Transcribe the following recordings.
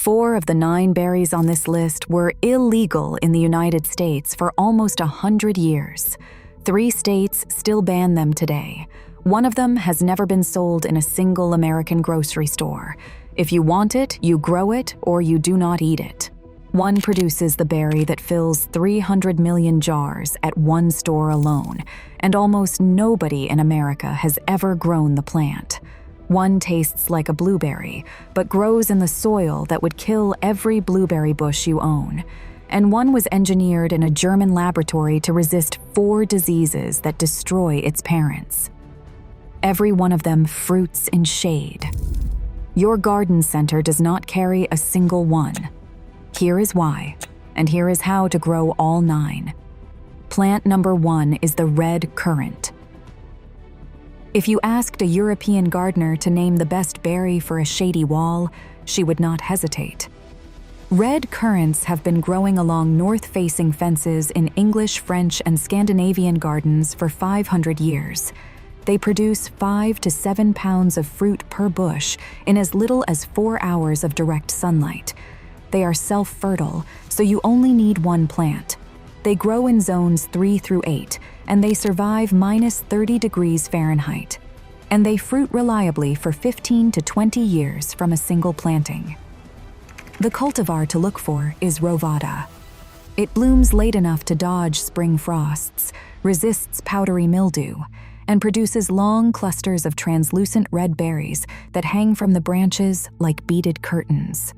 4 of the 9 berries on this list were illegal in the United States for almost 100 years. 3 states still ban them today. One of them has never been sold in a single American grocery store. If you want it, you grow it, or you do not eat it. One produces the berry that fills 300 million jars at one store alone, and almost nobody in America has ever grown the plant. One tastes like a blueberry, but grows in the soil that would kill every blueberry bush you own. And one was engineered in a German laboratory to resist 4 diseases that destroy its parents. Every one of them fruits in shade. Your garden center does not carry a single one. Here is why, and here is how to grow all 9. Plant number 1 is the red currant. If you asked a European gardener to name the best berry for a shady wall, she would not hesitate. Red currants have been growing along north-facing fences in English, French, and Scandinavian gardens for 500 years. They produce 5 to 7 pounds of fruit per bush in as little as 4 hours of direct sunlight. They are self-fertile, so you only need one plant. They grow in zones 3 through 8, and they survive -30 degrees Fahrenheit. And they fruit reliably for 15 to 20 years from a single planting. The cultivar to look for is rovada. It blooms late enough to dodge spring frosts, resists powdery mildew, and produces long clusters of translucent red berries that hang from the branches like beaded curtains.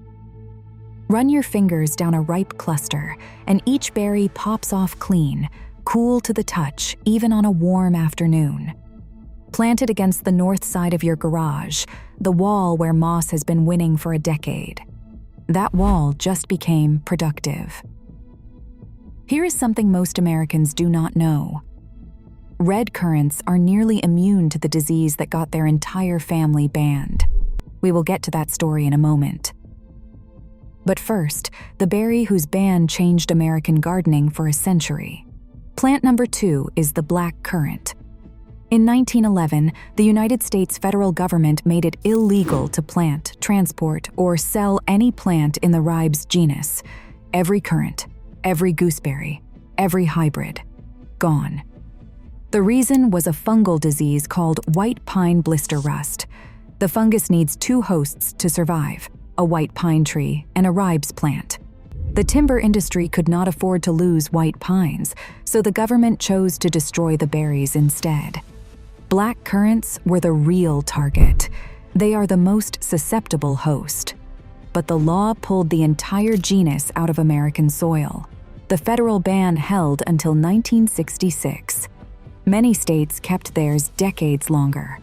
Run your fingers down a ripe cluster, and each berry pops off clean, cool to the touch, even on a warm afternoon. Plant it against the north side of your garage, the wall where moss has been winning for a decade. That wall just became productive. Here is something most Americans do not know. Red currants are nearly immune to the disease that got their entire family banned. We will get to that story in a moment. But first, the berry whose ban changed American gardening for a century. Plant number 2 is the black currant. In 1911, the United States federal government made it illegal to plant, transport, or sell any plant in the ribes genus. Every currant, every gooseberry, every hybrid, gone. The reason was a fungal disease called white pine blister rust. The fungus needs 2 hosts to survive, a white pine tree and a ribes plant. The timber industry could not afford to lose white pines, so the government chose to destroy the berries instead. Black currants were the real target. They are the most susceptible host. But the law pulled the entire genus out of American soil. The federal ban held until 1966. Many states kept theirs decades longer.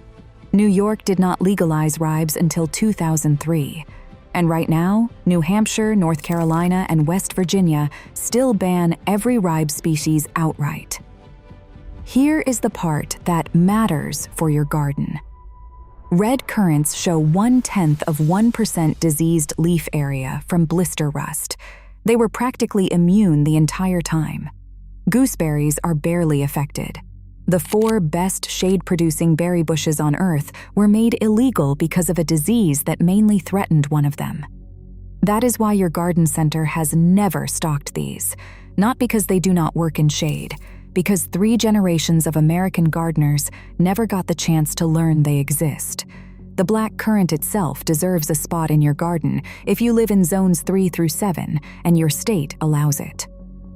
New York did not legalize ribes until 2003. And right now, New Hampshire, North Carolina, and West Virginia still ban every ribe species outright. Here is the part that matters for your garden. Red currants show 1/10 of 1% diseased leaf area from blister rust. They were practically immune the entire time. Gooseberries are barely affected. The 4 best shade-producing berry bushes on Earth were made illegal because of a disease that mainly threatened one of them. That is why your garden center has never stocked these, not because they do not work in shade, because 3 generations of American gardeners never got the chance to learn they exist. The black currant itself deserves a spot in your garden if you live in zones 3 through 7 and your state allows it.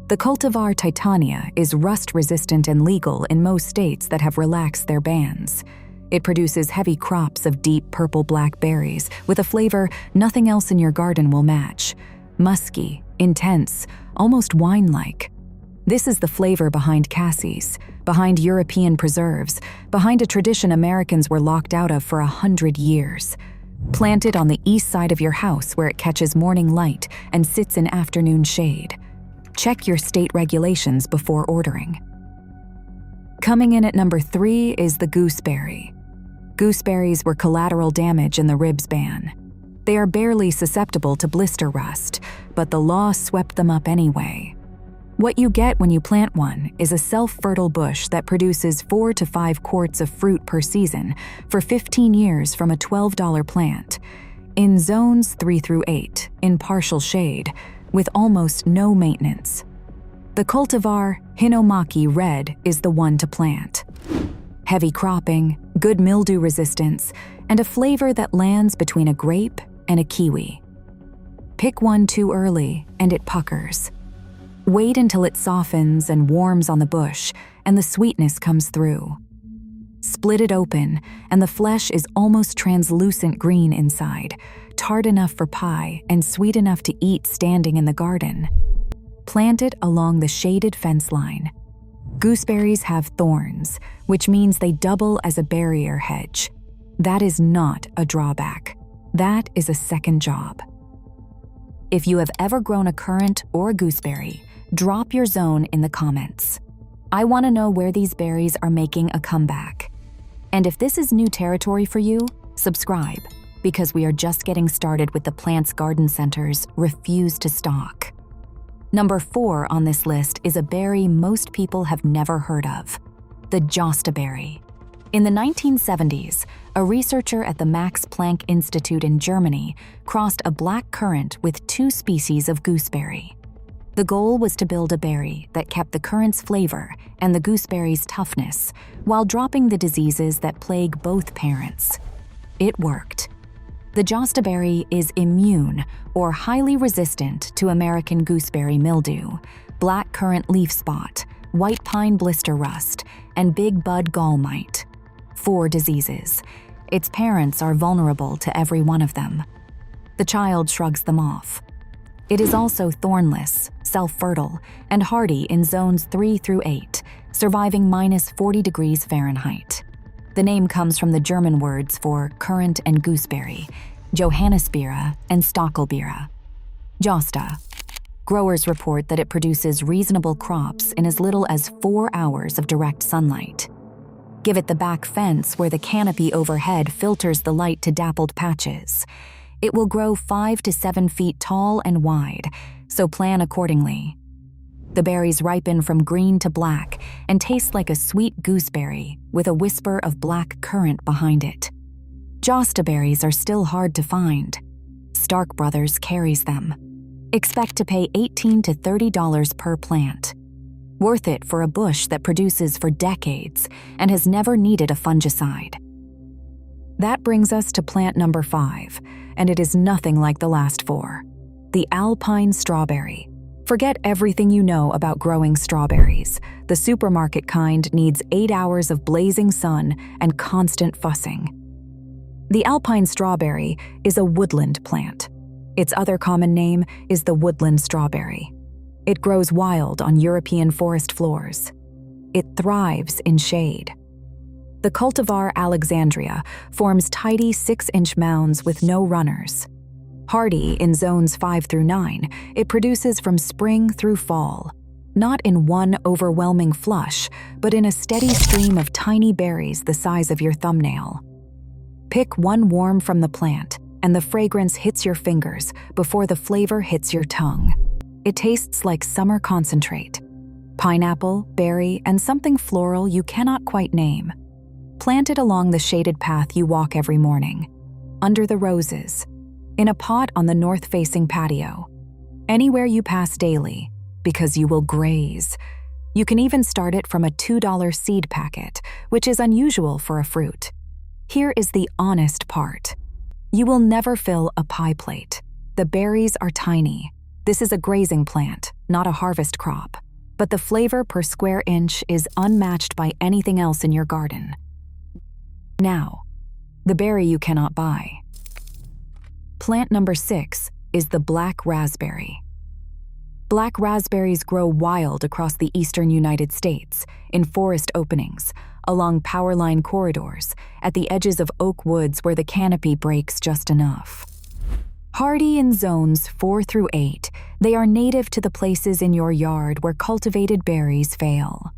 The cultivar Titania is rust-resistant and legal in most states that have relaxed their bans. It produces heavy crops of deep purple-black berries with a flavor nothing else in your garden will match. Musky, intense, almost wine-like. This is the flavor behind Cassie's, behind European preserves, behind a tradition Americans were locked out of for 100 years. Plant it on the east side of your house where it catches morning light and sits in afternoon shade. Check your state regulations before ordering. Coming in at number 3 is the gooseberry. Gooseberries were collateral damage in the ribs ban. They are barely susceptible to blister rust, but the law swept them up anyway. What you get when you plant one is a self-fertile bush that produces 4 to 5 quarts of fruit per season for 15 years from a $12 plant. in zones 3 through 8, in partial shade, with almost no maintenance. The cultivar Hinomaki Red is the one to plant. Heavy cropping, good mildew resistance, and a flavor that lands between a grape and a kiwi. Pick one too early and it puckers. Wait until it softens and warms on the bush and the sweetness comes through. Split it open and the flesh is almost translucent green inside, tart enough for pie and sweet enough to eat standing in the garden. Plant it along the shaded fence line. Gooseberries have thorns, which means they double as a barrier hedge. That is not a drawback. That is a second job. If you have ever grown a currant or a gooseberry, drop your zone in the comments. I want to know where these berries are making a comeback. And if this is new territory for you, subscribe, because we are just getting started with the plants garden centers refuse to stock. Number 4 on this list is a berry most people have never heard of, the jostaberry. In the 1970s, a researcher at the Max Planck Institute in Germany crossed a black currant with 2 species of gooseberry. The goal was to build a berry that kept the currant's flavor and the gooseberry's toughness while dropping the diseases that plague both parents. It worked. The jostaberry is immune or highly resistant to American gooseberry mildew, black currant leaf spot, white pine blister rust, and big bud gall mite. 4 diseases. Its parents are vulnerable to every one of them. The child shrugs them off. It is also thornless, self-fertile, and hardy in zones 3 through 8, surviving -40 degrees Fahrenheit. The name comes from the German words for currant and gooseberry, Johannisbeere and Stockelbeere. Josta. Growers report that it produces reasonable crops in as little as 4 hours of direct sunlight. Give it the back fence where the canopy overhead filters the light to dappled patches. It will grow 5 to 7 feet tall and wide, so plan accordingly. The berries ripen from green to black and taste like a sweet gooseberry with a whisper of black currant behind it. Jostaberries are still hard to find. Stark Brothers carries them. Expect to pay $18 to $30 per plant. Worth it for a bush that produces for decades and has never needed a fungicide. That brings us to plant number 5, and it is nothing like the last 4. The alpine strawberry. Forget everything you know about growing strawberries. The supermarket kind needs 8 hours of blazing sun and constant fussing. The alpine strawberry is a woodland plant. Its other common name is the woodland strawberry. It grows wild on European forest floors. It thrives in shade. The cultivar Alexandria forms tidy 6-inch mounds with no runners. Hardy in zones 5 through 9, it produces from spring through fall, not in one overwhelming flush, but in a steady stream of tiny berries the size of your thumbnail. Pick one worm from the plant, and the fragrance hits your fingers before the flavor hits your tongue. It tastes like summer concentrate. Pineapple, berry, and something floral you cannot quite name. Plant it along the shaded path you walk every morning, under the roses, in a pot on the north-facing patio, anywhere you pass daily, because you will graze. You can even start it from a $2 seed packet, which is unusual for a fruit. Here is the honest part. You will never fill a pie plate. The berries are tiny. This is a grazing plant, not a harvest crop, but the flavor per square inch is unmatched by anything else in your garden. Now, the berry you cannot buy. Plant number 6 is the black raspberry. Black raspberries grow wild across the eastern United States, in forest openings, along power line corridors, at the edges of oak woods where the canopy breaks just enough. Hardy in zones 4 through 8, they are native to the places in your yard where cultivated berries fail.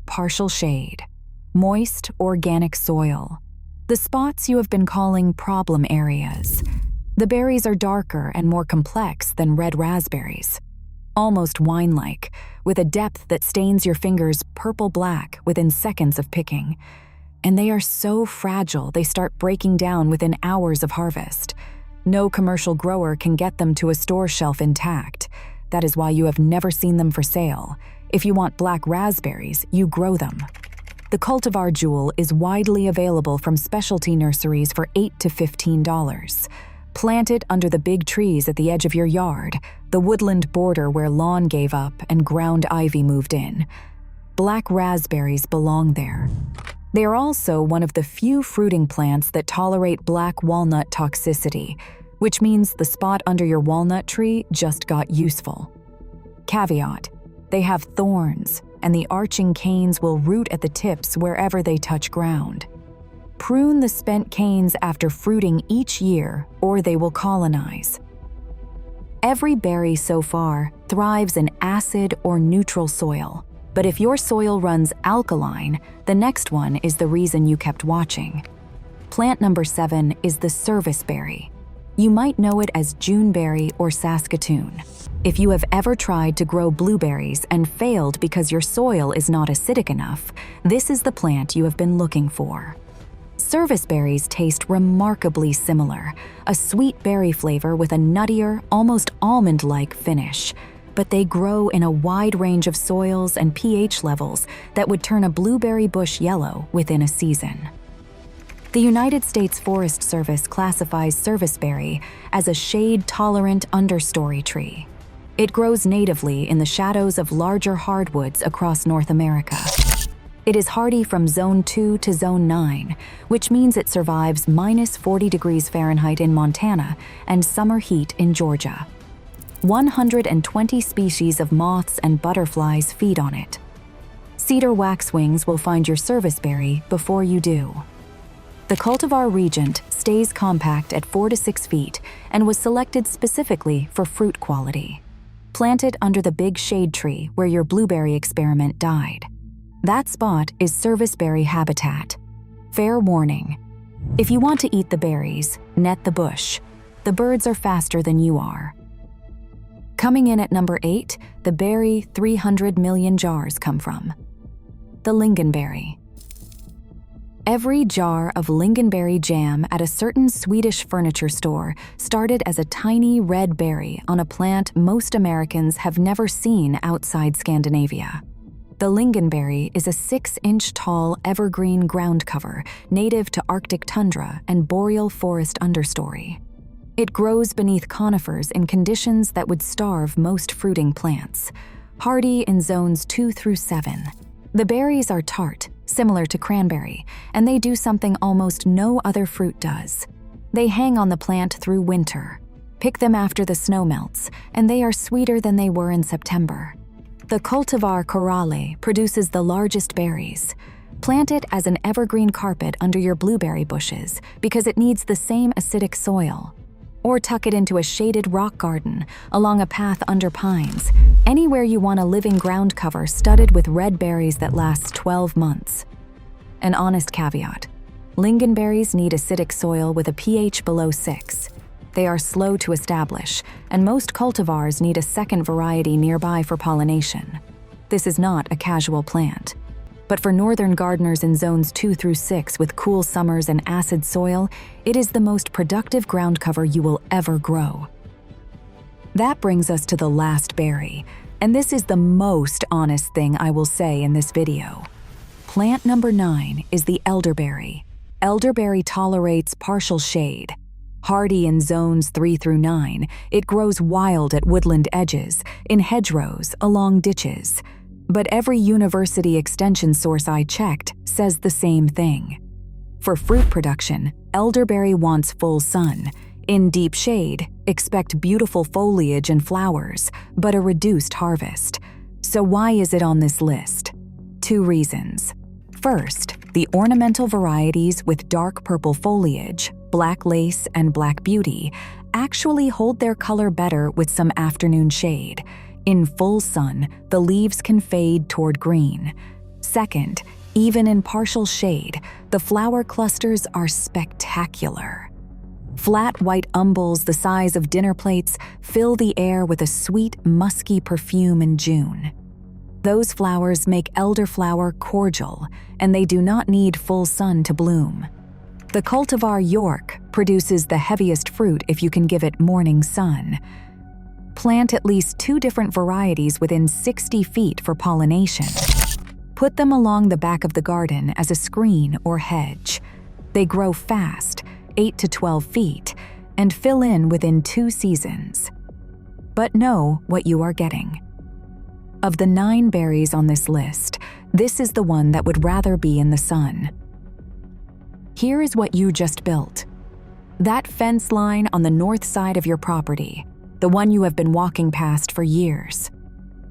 Partial shade, moist, organic soil, the spots you have been calling problem areas. The berries are darker and more complex than red raspberries, almost wine-like, with a depth that stains your fingers purple-black within seconds of picking. And they are so fragile they start breaking down within hours of harvest. No commercial grower can get them to a store shelf intact. That is why you have never seen them for sale. If you want black raspberries, you grow them. The cultivar jewel is widely available from specialty nurseries for $8 to $15. Plant it under the big trees at the edge of your yard, the woodland border where lawn gave up and ground ivy moved in. Black raspberries belong there. They are also one of the few fruiting plants that tolerate black walnut toxicity, which means the spot under your walnut tree just got useful. Caveat: they have thorns, and the arching canes will root at the tips wherever they touch ground. Prune the spent canes after fruiting each year, or they will colonize. Every berry so far thrives in acid or neutral soil, but if your soil runs alkaline, the next one is the reason you kept watching. Plant number 7 is the serviceberry. You might know it as Juneberry or Saskatoon. If you have ever tried to grow blueberries and failed because your soil is not acidic enough, this is the plant you have been looking for. Serviceberries taste remarkably similar, a sweet berry flavor with a nuttier, almost almond-like finish. But they grow in a wide range of soils and pH levels that would turn a blueberry bush yellow within a season. The United States Forest Service classifies serviceberry as a shade-tolerant understory tree. It grows natively in the shadows of larger hardwoods across North America. It is hardy from Zone 2 to Zone 9, which means it survives -40°F in Montana and summer heat in Georgia. 120 species of moths and butterflies feed on it. Cedar waxwings will find your serviceberry before you do. The cultivar Regent stays compact at 4 to 6 feet and was selected specifically for fruit quality. Plant it under the big shade tree where your blueberry experiment died. That spot is serviceberry habitat. Fair warning: if you want to eat the berries, net the bush. The birds are faster than you are. Coming in at number 8, the berry 300 million jars come from. The lingonberry. Every jar of lingonberry jam at a certain Swedish furniture store started as a tiny red berry on a plant most Americans have never seen outside Scandinavia. The lingonberry is a 6-inch tall evergreen ground cover native to Arctic tundra and boreal forest understory. It grows beneath conifers in conditions that would starve most fruiting plants, hardy in zones 2 through 7. The berries are tart, similar to cranberry, and they do something almost no other fruit does. They hang on the plant through winter. Pick them after the snow melts, and they are sweeter than they were in September. The cultivar corale produces the largest berries. Plant it as an evergreen carpet under your blueberry bushes because it needs the same acidic soil. Or tuck it into a shaded rock garden along a path under pines, anywhere you want a living ground cover studded with red berries that lasts 12 months. An honest caveat: lingonberries need acidic soil with a pH below 6. They are slow to establish, and most cultivars need a second variety nearby for pollination. This is not a casual plant. But for northern gardeners in zones 2 through 6 with cool summers and acid soil, it is the most productive ground cover you will ever grow. That brings us to the last berry, and this is the most honest thing I will say in this video. Plant number 9 is the elderberry. Elderberry tolerates partial shade. Hardy in zones 3 through 9, it grows wild at woodland edges, in hedgerows, along ditches. But every university extension source I checked says the same thing. For fruit production, elderberry wants full sun. In deep shade, expect beautiful foliage and flowers, but a reduced harvest. So why is it on this list? 2 reasons. First, the ornamental varieties with dark purple foliage, black lace and black beauty, actually hold their color better with some afternoon shade. In full sun, the leaves can fade toward green. Second, even in partial shade, the flower clusters are spectacular. Flat white umbels the size of dinner plates fill the air with a sweet, musky perfume in June. Those flowers make elderflower cordial, and they do not need full sun to bloom. The cultivar York produces the heaviest fruit if you can give it morning sun. Plant at least 2 different varieties within 60 feet for pollination. Put them along the back of the garden as a screen or hedge. They grow fast, 8 to 12 feet, and fill in within 2 seasons. But know what you are getting. Of the 9 berries on this list, this is the one that would rather be in the sun. Here is what you just built. That fence line on the north side of your property, the one you have been walking past for years.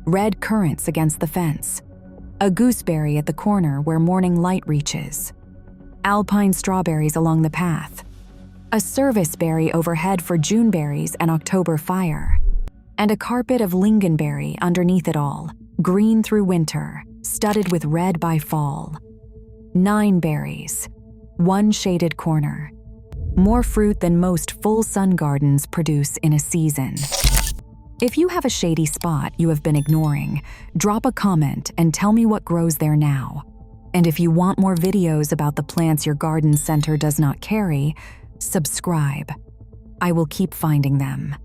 Red currants against the fence. A gooseberry at the corner where morning light reaches. Alpine strawberries along the path. A serviceberry overhead for June berries and October fire. And a carpet of lingonberry underneath it all, green through winter, studded with red by fall. 9 berries, 1 shaded corner. More fruit than most full sun gardens produce in a season. If you have a shady spot you have been ignoring, drop a comment and tell me what grows there now. And if you want more videos about the plants your garden center does not carry, subscribe. I will keep finding them.